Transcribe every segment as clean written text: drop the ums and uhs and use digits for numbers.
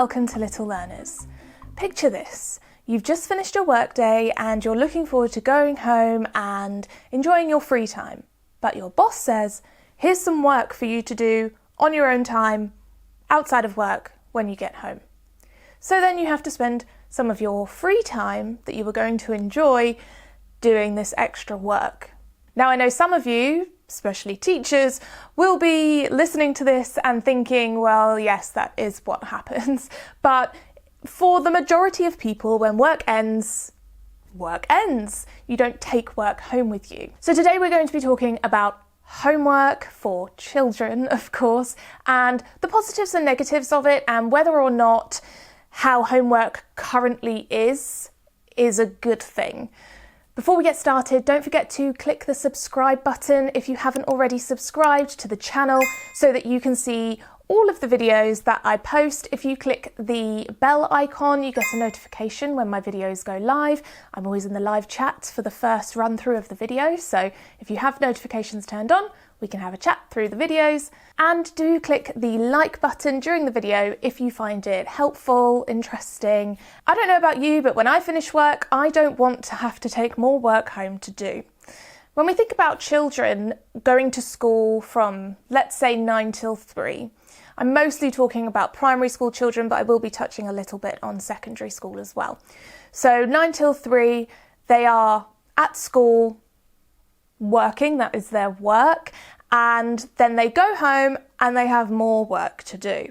welcome to Little Learners. Picture this. You've just finished your workday and you're looking forward to going home and enjoying your free time. But your boss says, here's some work for you to do on your own time, outside of work, when you get home. So then you have to spend some of your free time that you were going to enjoy doing this extra work. Now I know some of you, especially teachers, will be listening to this and thinking, well, yes, that is what happens. But for the majority of people, when work ends, work ends. You don't take work home with you. So today we're going to be talking about homework for children, of course, and the positives and negatives of it, and whether or not how homework currently is a good thing. Before we get started, don't forget to click the subscribe button if you haven't already subscribed to the channel so that you can see all of the videos that I post. If you click the bell icon, you get a notification when my videos go live. I'm always in the live chat for the first run through of the video, so if you have notifications turned on, we can have a chat through the videos. And do click the like button during the video if you find it helpful, interesting. I don't know about you, but when I finish work, I don't want to have to take more work home to do. When we think about children going to school from, let's say, 9 till 3, I'm mostly talking about primary school children, but I will be touching a little bit on secondary school as well. So 9 till 3, they are at school working, that is their work, and then they go home and they have more work to do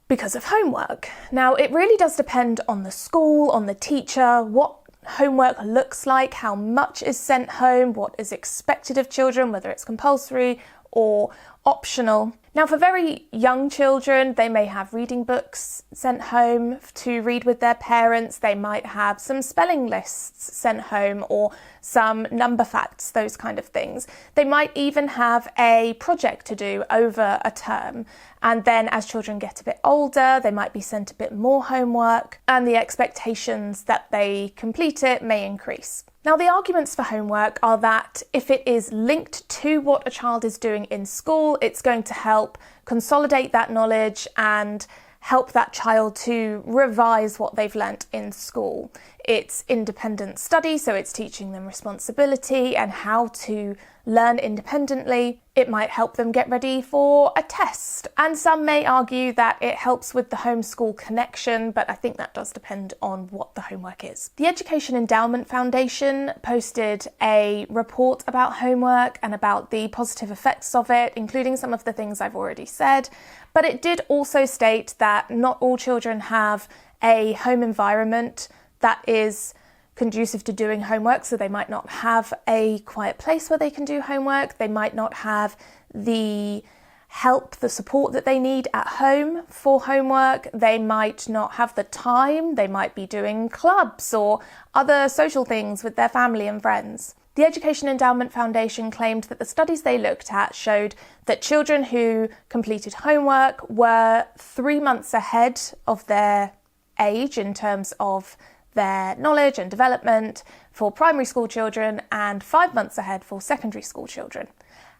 because of homework. Now, it really does depend on the school, on the teacher, what homework looks like, how much is sent home, what is expected of children, whether it's compulsory or optional. Now, for very young children, they may have reading books sent home to read with their parents. They might have some spelling lists sent home or some number facts, those kind of things. They might even have a project to do over a term. And then as children get a bit older, they might be sent a bit more homework, and the expectations that they complete it may increase. Now, the arguments for homework are that if it is linked to what a child is doing in school, it's going to help consolidate that knowledge and help that child to revise what they've learnt in school. It's independent study, so it's teaching them responsibility and how to learn independently. It might help them get ready for a test. And some may argue that it helps with the homeschool connection, but I think that does depend on what the homework is. The Education Endowment Foundation posted a report about homework and about the positive effects of it, including some of the things I've already said. But it did also state that not all children have a home environment that is conducive to doing homework, so they might not have a quiet place where they can do homework. They might not have the help, the support that they need at home for homework. They might not have the time. They might be doing clubs or other social things with their family and friends. The Education Endowment Foundation claimed that the studies they looked at showed that children who completed homework were 3 months ahead of their age in terms of their knowledge and development for primary school children and 5 months ahead for secondary school children.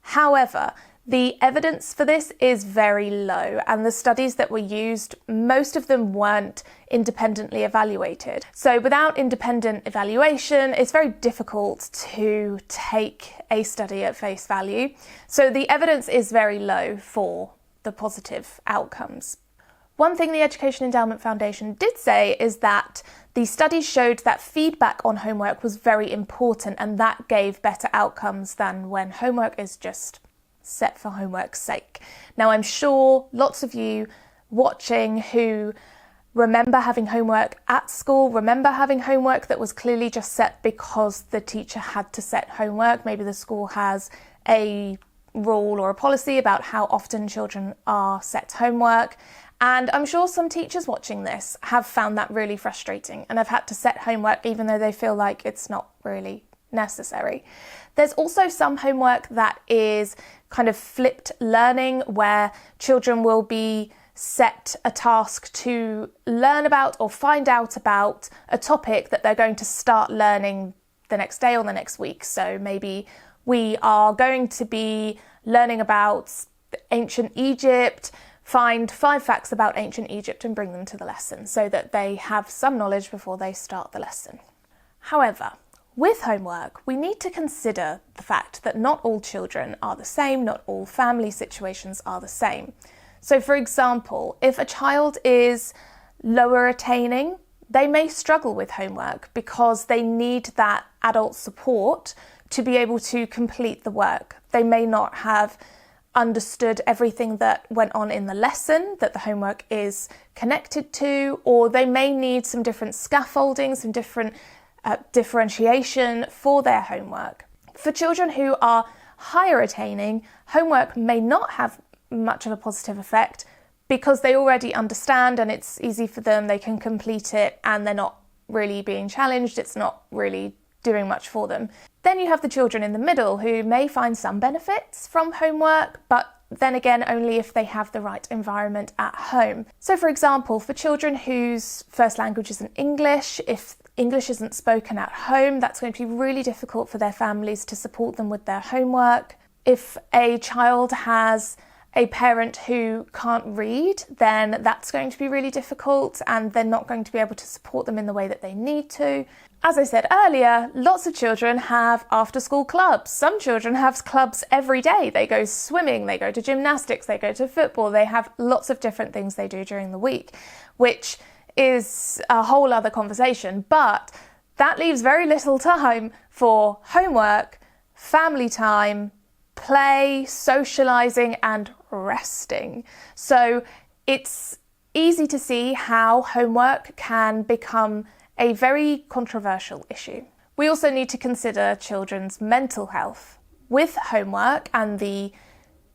However, the evidence for this is very low, and the studies that were used, most of them weren't independently evaluated. So without independent evaluation, it's very difficult to take a study at face value. So the evidence is very low for the positive outcomes. One thing the Education Endowment Foundation did say is that the studies showed that feedback on homework was very important, and that gave better outcomes than when homework is just set for homework's sake. Now, I'm sure lots of you watching who remember having homework at school, remember having homework that was clearly just set because the teacher had to set homework. Maybe the school has a rule or a policy about how often children are set homework. And I'm sure some teachers watching this have found that really frustrating and have had to set homework even though they feel like it's not really necessary. There's also some homework that is kind of flipped learning, where children will be set a task to learn about or find out about a topic that they're going to start learning the next day or the next week. So maybe we are going to be learning about ancient Egypt find 5 facts about ancient Egypt and bring them to the lesson so that they have some knowledge before they start the lesson. However, with homework, we need to consider the fact that not all children are the same, not all family situations are the same. So for example, if a child is lower attaining, they may struggle with homework because they need that adult support to be able to complete the work. They may not have understood everything that went on in the lesson that the homework is connected to, or they may need some different scaffolding, some different differentiation for their homework. For children who are higher attaining, homework may not have much of a positive effect because they already understand and it's easy for them, they can complete it and they're not really being challenged, it's not really doing much for them. Then you have the children in the middle who may find some benefits from homework, but then again only if they have the right environment at home. So for example, for children whose first language isn't English, if English isn't spoken at home, that's going to be really difficult for their families to support them with their homework. If a child has a parent who can't read, then that's going to be really difficult and they're not going to be able to support them in the way that they need to. As I said earlier, lots of children have after-school clubs. Some children have clubs every day. They go swimming, they go to gymnastics, they go to football. They have lots of different things they do during the week, which is a whole other conversation. But that leaves very little time for homework, family time, play, socialising and resting. So it's easy to see how homework can become a very controversial issue. We also need to consider children's mental health. With homework and the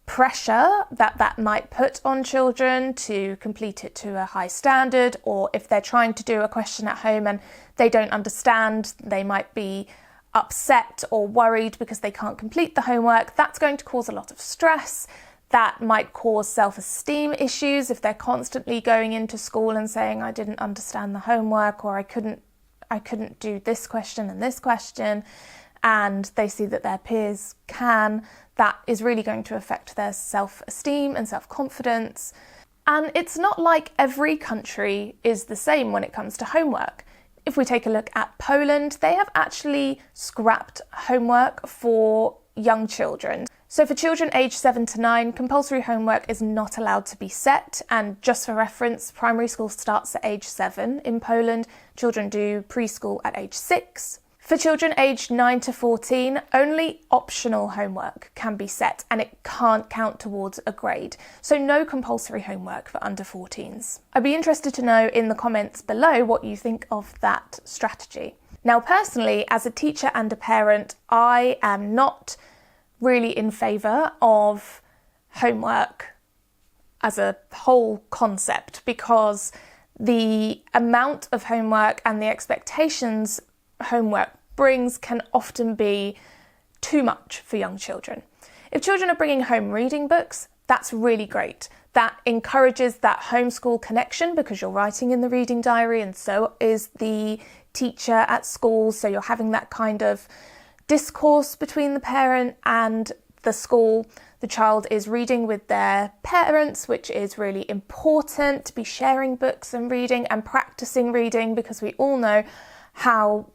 pressure that might put on children to complete it to a high standard, or if they're trying to do a question at home and they don't understand, they might be upset or worried because they can't complete the homework, that's going to cause a lot of stress. That might cause self-esteem issues if they're constantly going into school and saying, I didn't understand the homework, or I couldn't do this question and this question, and they see that their peers can. That is really going to affect their self-esteem and self-confidence. And it's not like every country is the same when it comes to homework. If we take a look at Poland, they have actually scrapped homework for young children. So for children aged 7 to 9, compulsory homework is not allowed to be set. And just for reference, primary school starts at age 7 in Poland. Children do preschool at age 6. For children aged 9 to 14, only optional homework can be set and it can't count towards a grade. So no compulsory homework for under 14s. I'd be interested to know in the comments below what you think of that strategy. Now personally, as a teacher and a parent, I am not really in favour of homework as a whole concept because the amount of homework and the expectations homework brings can often be too much for young children. If children are bringing home reading books, that's really great. That encourages that homeschool connection because you're writing in the reading diary and so is the teacher at school, so you're having that kind of discourse between the parent and the school. The child is reading with their parents, which is really important, to be sharing books and reading and practicing reading, because we all know how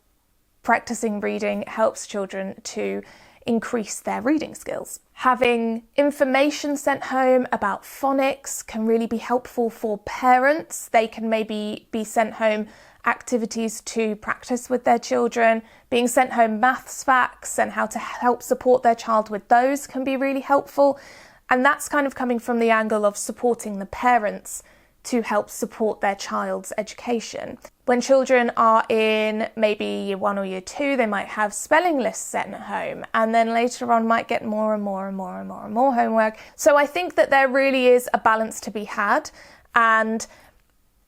practicing reading helps children to increase their reading skills. Having information sent home about phonics can really be helpful for parents. They can maybe be sent home activities to practice with their children. Being sent home maths facts and how to help support their child with those can be really helpful. And that's kind of coming from the angle of supporting the parents to help support their child's education. When children are in maybe year 1 or year 2, they might have spelling lists sent at home and then later on might get more and more and more and more and more homework. So I think that there really is a balance to be had, and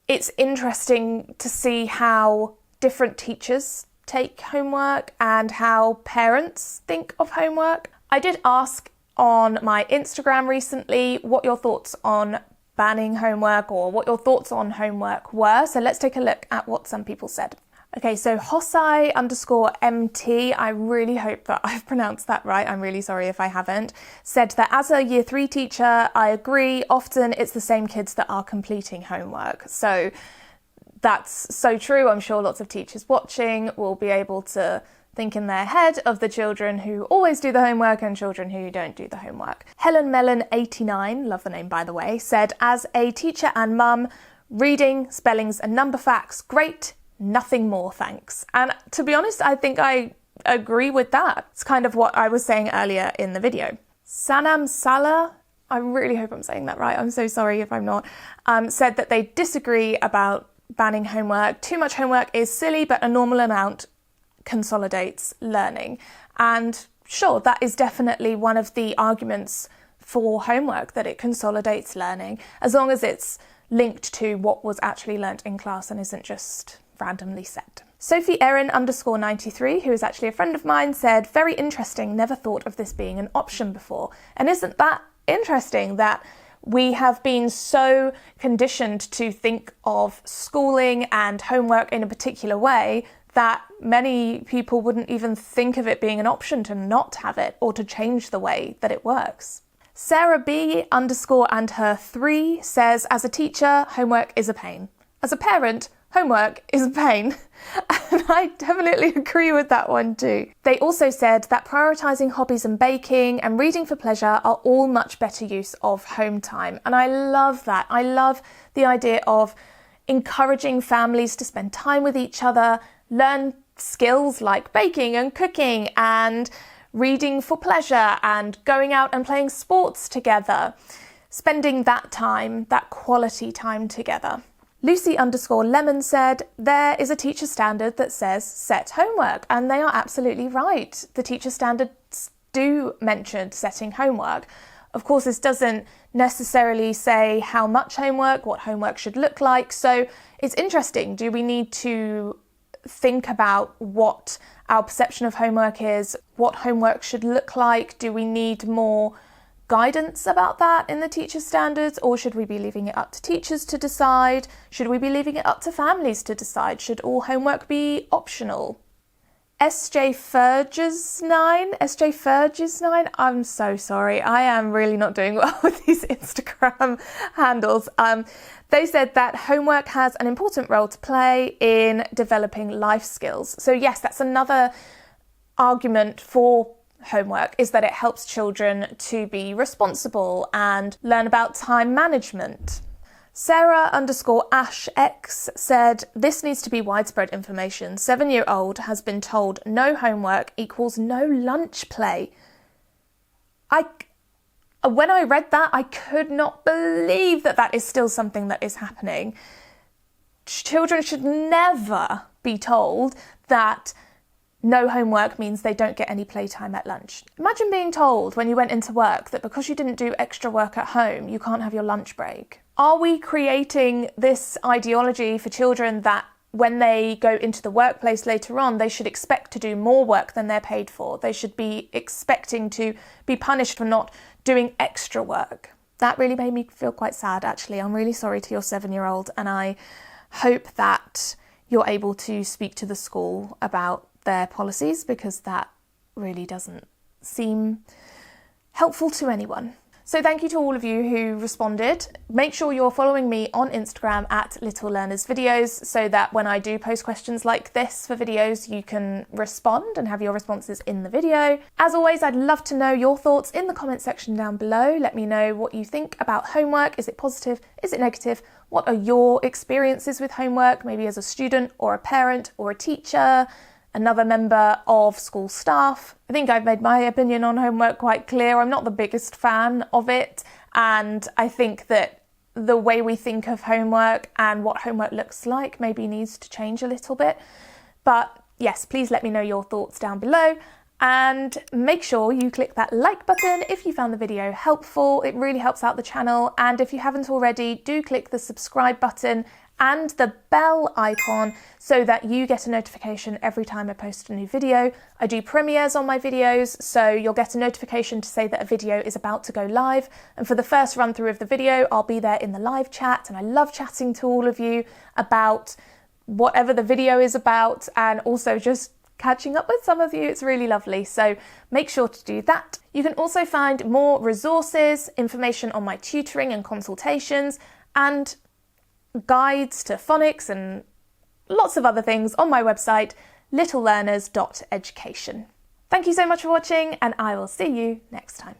it's interesting to see how different teachers take homework and how parents think of homework. I did ask on my Instagram recently what your thoughts on banning homework or what your thoughts on homework were. So let's take a look at what some people said. Okay, so Hosai_MT, I really hope that I've pronounced that right, I'm really sorry if I haven't, said that as a year 3 teacher, I agree, often it's the same kids that are completing homework. So that's so true. I'm sure lots of teachers watching will be able to think in their head of the children who always do the homework and children who don't do the homework. Helen Mellon 89, love the name by the way, said, as a teacher and mum, reading, spellings and number facts, great. Nothing more, thanks. And to be honest, I think I agree with that. It's kind of what I was saying earlier in the video. Sanam Salah, I really hope I'm saying that right, I'm so sorry if I'm not, said that they disagree about banning homework. Too much homework is silly, but a normal amount consolidates learning. And sure, that is definitely one of the arguments for homework, that it consolidates learning, as long as it's linked to what was actually learnt in class and isn't just randomly said. Sophie Erin _93, who is actually a friend of mine, said, very interesting, never thought of this being an option before. And isn't that interesting that we have been so conditioned to think of schooling and homework in a particular way that many people wouldn't even think of it being an option to not have it or to change the way that it works. Sarah B _and her 3 says, as a teacher, homework is a pain. As a parent, homework is a pain. And I definitely agree with that one too. They also said that prioritising hobbies and baking and reading for pleasure are all much better use of home time. And I love that. I love the idea of encouraging families to spend time with each other, learn skills like baking and cooking and reading for pleasure and going out and playing sports together, spending that time, that quality time together. Lucy _Lemon said, there is a teacher standard that says set homework, and they are absolutely right. The teacher standards do mention setting homework. Of course, this doesn't necessarily say how much homework, what homework should look like. So it's interesting. Do we need to think about what our perception of homework is, what homework should look like? Do we need more guidance about that in the teacher standards, or should we be leaving it up to teachers to decide? Should we be leaving it up to families to decide? Should all homework be optional? SJ Ferges 9, I'm so sorry. I am really not doing well with these Instagram handles. They said that homework has an important role to play in developing life skills. So yes, that's another argument for homework, is that it helps children to be responsible and learn about time management. Sarah _AshX said, this needs to be widespread information. 7-year-old has been told no homework equals no lunch play. When I read that, I could not believe that that is still something that is happening. Children should never be told that no homework means they don't get any playtime at lunch. Imagine being told when you went into work that because you didn't do extra work at home, you can't have your lunch break. Are we creating this ideology for children that when they go into the workplace later on, they should expect to do more work than they're paid for? They should be expecting to be punished for not doing extra work. That really made me feel quite sad, actually. I'm really sorry to your 7-year-old, and I hope that you're able to speak to the school about their policies, because that really doesn't seem helpful to anyone. So thank you to all of you who responded. Make sure you're following me on Instagram at Little Learners Videos, so that when I do post questions like this for videos, you can respond and have your responses in the video. As always, I'd love to know your thoughts in the comment section down below. Let me know what you think about homework. Is it positive? Is it negative? What are your experiences with homework, maybe as a student or a parent or a teacher, another member of school staff? I think I've made my opinion on homework quite clear. I'm not the biggest fan of it, and I think that the way we think of homework and what homework looks like maybe needs to change a little bit. But yes, please let me know your thoughts down below, and make sure you click that like button if you found the video helpful. It really helps out the channel, and if you haven't already, do click the subscribe button and the bell icon so that you get a notification every time I post a new video. I do premieres on my videos, so you'll get a notification to say that a video is about to go live. And for the first run through of the video, I'll be there in the live chat, and I love chatting to all of you about whatever the video is about, and also just catching up with some of you. It's really lovely. So make sure to do that. You can also find more resources, information on my tutoring and consultations, and guides to phonics and lots of other things on my website, littlelearners.education. Thank you so much for watching, and I will see you next time.